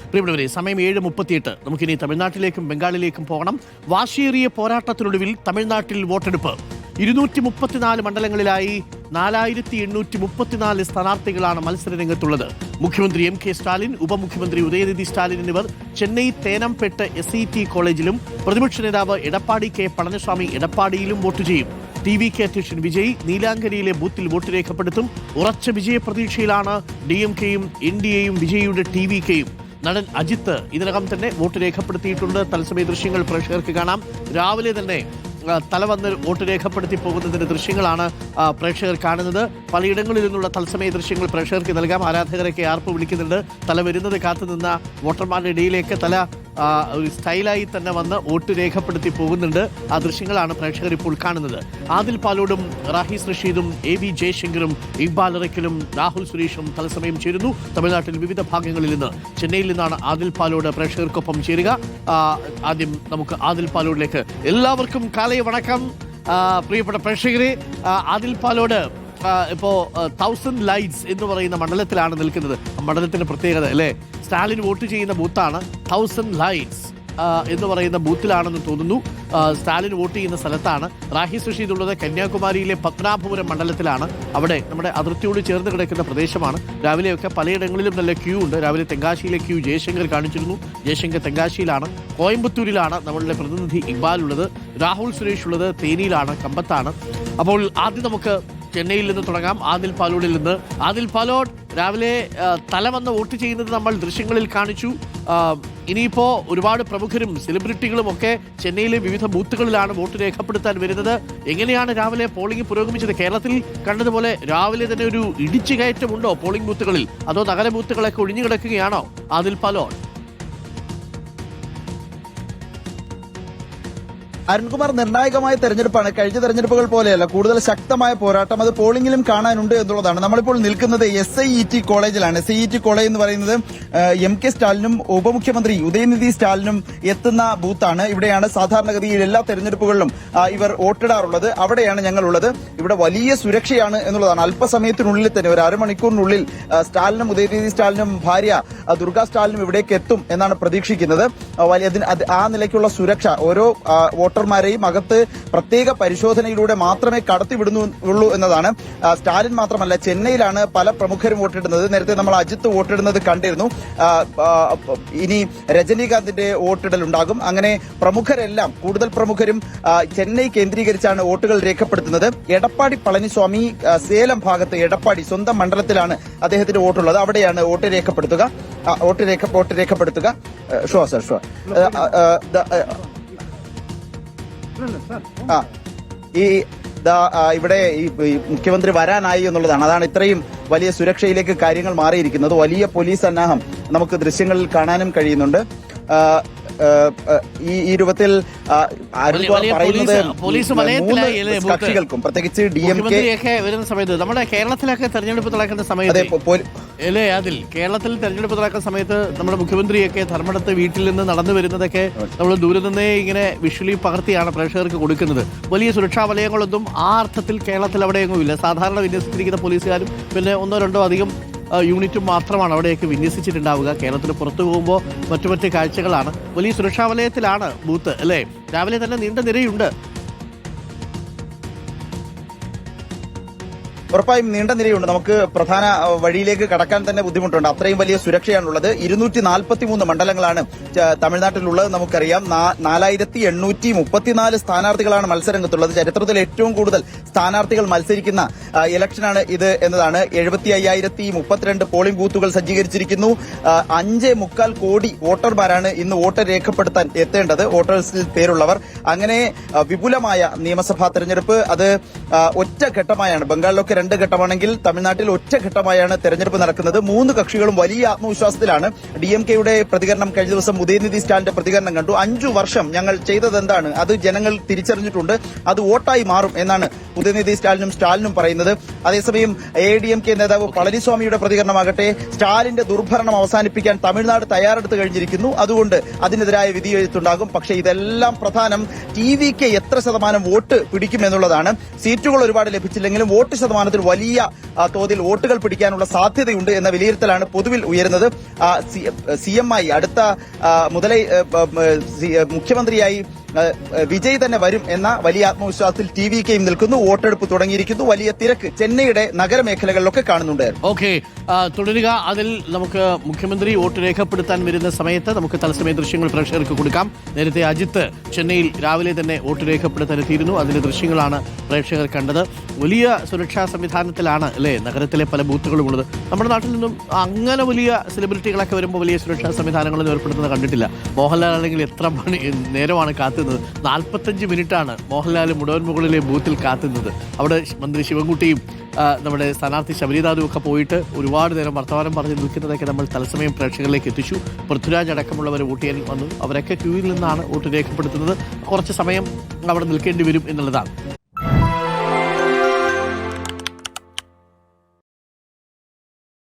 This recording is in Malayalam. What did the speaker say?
പ്രിയപ്പെട്ടവരെ, സമയം 7:38. നമുക്കിനി തമിഴ്നാട്ടിലേക്കും ബംഗാളിലേക്കും പോകണം. വാശിയേറിയ പോരാട്ടത്തിനൊടുവിൽ തമിഴ്നാട്ടിൽ വോട്ടെടുപ്പ്. 234 മണ്ഡലങ്ങളിലായി 4834 സ്ഥാനാർത്ഥികളാണ് മത്സരരംഗത്തുള്ളത്. മുഖ്യമന്ത്രി എം കെ സ്റ്റാലിൻ, ഉപമുഖ്യമന്ത്രി ഉദയനിധി സ്റ്റാലിൻ എന്നിവർ ചെന്നൈ തേനംപെട്ട് SET കോളേജിലും പ്രതിപക്ഷ നേതാവ് എടപ്പാടി കെ പളനിസ്വാമി എടപ്പാടിയിലും വോട്ട് ചെയ്യും. TVK അധ്യക്ഷൻ വിജയ് നീലാങ്കരിയിലെ ബൂത്തിൽ വോട്ട് രേഖപ്പെടുത്തും. ഉറച്ച വിജയ പ്രതീക്ഷയിലാണ് DMKയും NDAയും വിജയിയുടെ TVKയും. നടൻ അജിത്ത് ഇതിനകം തന്നെ വോട്ട് രേഖപ്പെടുത്തിയിട്ടുണ്ട്. തത്സമയ ദൃശ്യങ്ങൾ പ്രേക്ഷകർക്ക് കാണാം. രാവിലെ തന്നെ തല വന്ന് വോട്ട് രേഖപ്പെടുത്തി പോകുന്നതിന്റെ ദൃശ്യങ്ങളാണ് പ്രേക്ഷകർ കാണുന്നത്. പലയിടങ്ങളിൽ നിന്നുള്ള തത്സമയ ദൃശ്യങ്ങൾ പ്രേക്ഷകർക്ക് നൽകാം. ആരാധകരൊക്കെ ആർപ്പ് വിളിക്കുന്നുണ്ട്. തല വരുന്നത് കാത്തുനിന്ന വോട്ടർമാരുടെ ഇടയിലേക്ക് തല ഒരു സ്റ്റൈലായി തന്നെ വന്ന് വോട്ട് രേഖപ്പെടുത്തി പോകുന്നുണ്ട്. ആ ദൃശ്യങ്ങളാണ് പ്രേക്ഷകർ ഇപ്പോൾ കാണുന്നത്. ആദിൽ പാലോടും റാഹിസ് റഷീദും AV ജയശങ്കറും ഇക്ബാൽ ഇറക്കലും രാഹുൽ സുരേഷും തത്സമയം ചേരുന്നു. തമിഴ്നാട്ടിൽ വിവിധ ഭാഗങ്ങളിൽ നിന്ന്. ചെന്നൈയിൽ നിന്നാണ് ആദിൽ പാലോട് പ്രേക്ഷകർക്കൊപ്പം ചേരുക. ആദ്യം നമുക്ക് ആദിൽ പാലോടിലേക്ക്. എല്ലാവർക്കും കാലയെ വണക്കം. പ്രിയപ്പെട്ട പ്രേക്ഷകരെ, ആദിൽ പാലോട് ഇപ്പോൾ 1000 ലൈറ്റ്സ് എന്ന് പറയുന്ന മണ്ഡലത്തിലാണ് നിൽക്കുന്നത്. മണ്ഡലത്തിന്റെ പ്രത്യേകത അല്ലേ, സ്റ്റാലിൻ വോട്ട് ചെയ്യുന്ന ബൂത്താണ് 1000 ലൈറ്റ്സ് എന്ന് പറയുന്ന ബൂത്തിലാണെന്ന് തോന്നുന്നു. സ്റ്റാലിൻ വോട്ട് ചെയ്യുന്ന സ്ഥലത്താണ്. റാഹിസ് റഷീദ് ഉള്ളത് കന്യാകുമാരിയിലെ പത്മനാഭപുരം മണ്ഡലത്തിലാണ്. അവിടെ നമ്മുടെ അതിർത്തിയോട് ചേർന്ന് കിടക്കുന്ന പ്രദേശമാണ്. രാവിലെയൊക്കെ പലയിടങ്ങളിലും നല്ല ക്യൂ ഉണ്ട്. രാവിലെ തെങ്കാശിയിലെ ക്യൂ ജയശങ്കർ കാണിച്ചിരുന്നു. ജയശങ്കർ തെങ്കാശിയിലാണ്. കോയമ്പത്തൂരിലാണ് നമ്മളുടെ പ്രതിനിധി ഇക്ബാൽ ഉള്ളത്. രാഹുൽ സുരേഷ് ഉള്ളത് തേനിയിലാണ്, കമ്പത്താണ്. അപ്പോൾ ആദ്യം നമുക്ക് ചെന്നൈയിൽ നിന്ന് തുടങ്ങാം. ആദിൽ പാലോഡിൽ നിന്ന്. ആദിൽ പാലോഡ്, രാവിലെ തല വന്ന് വോട്ട് ചെയ്യുന്നത് നമ്മൾ ദൃശ്യങ്ങളിൽ കാണിച്ചു. ഇനിയിപ്പോ ഒരുപാട് പ്രമുഖരും സെലിബ്രിറ്റികളും ഒക്കെ ചെന്നൈയിലെ വിവിധ ബൂത്തുകളിലാണ് വോട്ട് രേഖപ്പെടുത്താൻ വരുന്നത്. എങ്ങനെയാണ് രാവിലെ പോളിംഗ് പുരോഗമിച്ചത്? കേരളത്തിൽ കണ്ടതുപോലെ രാവിലെ തന്നെ ഒരു ഇടിച്ചു കയറ്റമുണ്ടോ പോളിംഗ് ബൂത്തുകളിൽ? അതോ നഗര ബൂത്തുകളൊക്കെ ഒഴിഞ്ഞു കിടക്കുകയാണോ ആദിൽ പാലോഡ്? അരുൺകുമാർ, നിർണായകമായ തെരഞ്ഞെടുപ്പാണ്. കഴിഞ്ഞ തെരഞ്ഞെടുപ്പുകൾ പോലെയല്ല, കൂടുതൽ ശക്തമായ പോരാട്ടം അത് പോളിംഗിലും കാണാനുണ്ട് എന്നുള്ളതാണ്. നമ്മളിപ്പോൾ നിൽക്കുന്നത് SIET കോളേജിലാണ്. SIET കോളേജ് എന്ന് പറയുന്നത് M K സ്റ്റാലിനും ഉപമുഖ്യമന്ത്രി ഉദയനിധി സ്റ്റാലിനും എത്തുന്ന ബൂത്താണ്. ഇവിടെയാണ് സാധാരണഗതിയിൽ എല്ലാ തെരഞ്ഞെടുപ്പുകളിലും ഇവർ വോട്ടിടാറുള്ളത്. അവിടെയാണ് ഞങ്ങളുള്ളത്. ഇവിടെ വലിയ സുരക്ഷയാണ് എന്നുള്ളതാണ്. അല്പസമയത്തിനുള്ളിൽ തന്നെ, ഒരു അരമണിക്കൂറിനുള്ളിൽ സ്റ്റാലിനും ഉദയനിധി സ്റ്റാലിനും ഭാര്യ ദുർഗ സ്റ്റാലിനും ഇവിടേക്ക് എത്തും എന്നാണ് പ്രതീക്ഷിക്കുന്നത്. ആ നിലയ്ക്കുള്ള സുരക്ഷ ഓരോ വോട്ടർമാരെയും അകത്ത് പ്രത്യേക പരിശോധനയിലൂടെ മാത്രമേ കടത്തിവിടുന്നുള്ളൂ എന്നതാണ്. സ്റ്റാലിൻ മാത്രമല്ല, ചെന്നൈയിലാണ് പല പ്രമുഖരും വോട്ടിടുന്നത്. നേരത്തെ നമ്മൾ അജിത്ത് വോട്ടിടുന്നത് കണ്ടിരുന്നു. ഇനി രജനീകാന്തിന്റെ വോട്ടിടൽ ഉണ്ടാകും. അങ്ങനെ പ്രമുഖരെല്ലാം, കൂടുതൽ പ്രമുഖരും ചെന്നൈ കേന്ദ്രീകരിച്ചാണ് വോട്ടുകൾ രേഖപ്പെടുത്തുന്നത്. എടപ്പാടി പളനിസ്വാമി സേലം ഭാഗത്ത്, എടപ്പാടി സ്വന്തം മണ്ഡലത്തിലാണ് അദ്ദേഹത്തിന്റെ വോട്ടുള്ളത്. അവിടെയാണ് വോട്ട് രേഖപ്പെടുത്തുക. Show sir, show. ഇവിടെ ഈ മുഖ്യമന്ത്രി വരാനായി എന്നുള്ളതാണ്. അതാണ് ഇത്രയും വലിയ സുരക്ഷയിലേക്ക് കാര്യങ്ങൾ മാറിയിരിക്കുന്നത്. വലിയ പോലീസ് സന്നാഹം നമുക്ക് ദൃശ്യങ്ങളിൽ കാണാനും കഴിയുന്നുണ്ട്. ഈ രൂപത്തിൽ കക്ഷികൾക്കും പ്രത്യേകിച്ച് DMK വരുന്ന സമയത്ത്, നമ്മുടെ കേരളത്തിലൊക്കെ തെരഞ്ഞെടുപ്പ് നടക്കുന്ന സമയത്ത് അല്ലേ അതിൽ, കേരളത്തിൽ തെരഞ്ഞെടുപ്പ് നടക്കുന്ന സമയത്ത് നമ്മുടെ മുഖ്യമന്ത്രിയൊക്കെ ധർമ്മടത്ത് വീട്ടിൽ നിന്ന് നടന്നു വരുന്നതൊക്കെ നമ്മൾ ദൂരെ നിന്നേ ഇങ്ങനെ വിഷ്വലി പകർത്തിയാണ് പ്രേക്ഷകർക്ക് കൊടുക്കുന്നത്. വലിയ സുരക്ഷാ വലയങ്ങളൊന്നും ആ അർത്ഥത്തിൽ കേരളത്തിൽ അവിടെയൊന്നും ഇല്ല. സാധാരണ വിന്യസിച്ചിരിക്കുന്ന പോലീസുകാരും പിന്നെ 1-2 അധികം യൂണിറ്റും മാത്രമാണ് അവിടെയൊക്കെ വിന്യസിച്ചിട്ടുണ്ടാവുക. കേരളത്തിന് പുറത്തു പോകുമ്പോൾ മറ്റു കാഴ്ചകളാണ്. വലിയ സുരക്ഷാ വലയത്തിലാണ് ബൂത്ത് അല്ലേ. രാവിലെ തന്നെ നീണ്ട നിരയുണ്ട്. ഉറപ്പായും നീണ്ട നിരയുണ്ട്. നമുക്ക് പ്രധാന വഴിയിലേക്ക് കടക്കാൻ തന്നെ ബുദ്ധിമുട്ടുണ്ട്. അത്രയും വലിയ സുരക്ഷയാണുള്ളത്. 243 മണ്ഡലങ്ങളാണ് തമിഴ്നാട്ടിലുള്ളത്. നമുക്കറിയാം 4834 സ്ഥാനാർത്ഥികളാണ് മത്സരരംഗത്തുള്ളത്. ചരിത്രത്തിൽ ഏറ്റവും കൂടുതൽ സ്ഥാനാർത്ഥികൾ മത്സരിക്കുന്ന ഇലക്ഷനാണ് ഇത് എന്നതാണ്. 75,032 പോളിംഗ് ബൂത്തുകൾ സജ്ജീകരിച്ചിരിക്കുന്നു. 5.25 കോടി വോട്ടർമാരാണ് ഇന്ന് വോട്ട് രേഖപ്പെടുത്താൻ എത്തേണ്ടത്, വോട്ടേഴ്സിൽ പേരുള്ളവർ. അങ്ങനെ വിപുലമായ നിയമസഭാ തെരഞ്ഞെടുപ്പ്. അത് ഒറ്റഘട്ടമായാണ്. ബംഗാളിലൊക്കെ 2 ഘട്ടമാണെങ്കിൽ തമിഴ്നാട്ടിൽ ഒറ്റഘട്ടമായാണ് തെരഞ്ഞെടുപ്പ് നടക്കുന്നത്. 3 കക്ഷികളും വലിയ ആത്മവിശ്വാസത്തിലാണ്. DMKയുടെ പ്രതികരണം, കഴിഞ്ഞ ദിവസം ഉദയനിധി സ്റ്റാലിന്റെ പ്രതികരണം കണ്ടു. 5 വർഷം ഞങ്ങൾ ചെയ്തത് എന്താണ്, അത് ജനങ്ങൾ തിരിച്ചറിഞ്ഞിട്ടുണ്ട്, അത് വോട്ടായി മാറും എന്നാണ് ഉദയനിധി സ്റ്റാലിനും പറയുന്നത്. അതേസമയം ADMK നേതാവ് പളനിസ്വാമിയുടെ പ്രതികരണമാകട്ടെ, സ്റ്റാലിന്റെ ദുർഭരണം അവസാനിപ്പിക്കാൻ തമിഴ്നാട് തയ്യാറെടുത്ത് കഴിഞ്ഞിരിക്കുന്നു, അതുകൊണ്ട് അതിനെതിരായ വിധിയെഴുത്തുണ്ടാകും. പക്ഷേ ഇതെല്ലാം പ്രധാനം TVK എത്ര ശതമാനം വോട്ട് പിടിക്കുമെന്നുള്ളതാണ്. സീറ്റ് സീറ്റുകൾ ഒരുപാട് ലഭിച്ചില്ലെങ്കിലും വോട്ട് ശതമാനത്തിൽ വലിയ തോതിൽ വോട്ടുകൾ പിടിക്കാനുള്ള സാധ്യതയുണ്ട് എന്ന വിലയിരുത്തലാണ് പൊതുവിൽ ഉയരുന്നത്. CMI അടുത്ത മുഖ്യമന്ത്രിയായി വിജയ് തന്നെ വരും എന്ന വലിയ ആത്മവിശ്വാസത്തിൽ TVKയും നിൽക്കുന്നു. വോട്ടെടുപ്പ് തുടങ്ങിയിരിക്കുന്നു. വലിയ തിരക്ക് ചെന്നൈയുടെ നഗരമേഖലകളിലൊക്കെ കാണുന്നുണ്ട്. ഓക്കെ, തുടരുക. അതിൽ നമുക്ക് മുഖ്യമന്ത്രി വോട്ട് രേഖപ്പെടുത്താൻ വരുന്ന സമയത്ത് നമുക്ക് തത്സമയ ദൃശ്യങ്ങൾ പ്രേക്ഷകർക്ക് കൊടുക്കാം. നേരത്തെ അജിത്ത് ചെന്നൈയിൽ രാവിലെ തന്നെ വോട്ട് രേഖപ്പെടുത്താൻ എത്തിയിരുന്നു. അതിന്റെ ദൃശ്യങ്ങളാണ് പ്രേക്ഷകർ കണ്ടത്. വലിയ സുരക്ഷാ സംവിധാനത്തിലാണ് അല്ലേ നഗരത്തിലെ പല ബൂത്തുകളും ഉള്ളത്. നമ്മുടെ നാട്ടിൽ നിന്നും അങ്ങനെ വലിയ സെലിബ്രിറ്റികളൊക്കെ വരുമ്പോൾ വലിയ സുരക്ഷാ സംവിധാനങ്ങളൊന്നും ഏർപ്പെടുത്തുന്നത് കണ്ടിട്ടില്ല. മോഹൻലാൽ ആണെങ്കിൽ എത്ര നേരമാണ് കാത്തുന്നത്? 45 മിനിറ്റാണ് മോഹൻലാൽ മുടവൻമുകളിലെ ബൂത്തിൽ കാത്തുന്നത്. അവിടെ മന്ത്രി ശിവൻകുട്ടിയും നമ്മുടെ സ്ഥാനാർത്ഥി ശബരിനാഥും ഒക്കെ പോയിട്ട് ഒരുപാട് നേരം വർത്തമാനം പറഞ്ഞ് നിൽക്കുന്നതൊക്കെ നമ്മൾ തത്സമയം പ്രേക്ഷകരിലേക്ക് എത്തിച്ചു. പൃഥ്വിരാജ് അടക്കമുള്ളവർ വോട്ട് ചെയ്യാൻ വന്നു. അവരൊക്കെ ക്യൂവിൽ നിന്നാണ് വോട്ട് രേഖപ്പെടുത്തുന്നത്. കുറച്ച് സമയം അവിടെ നിൽക്കേണ്ടി വരും എന്നുള്ളതാണ്.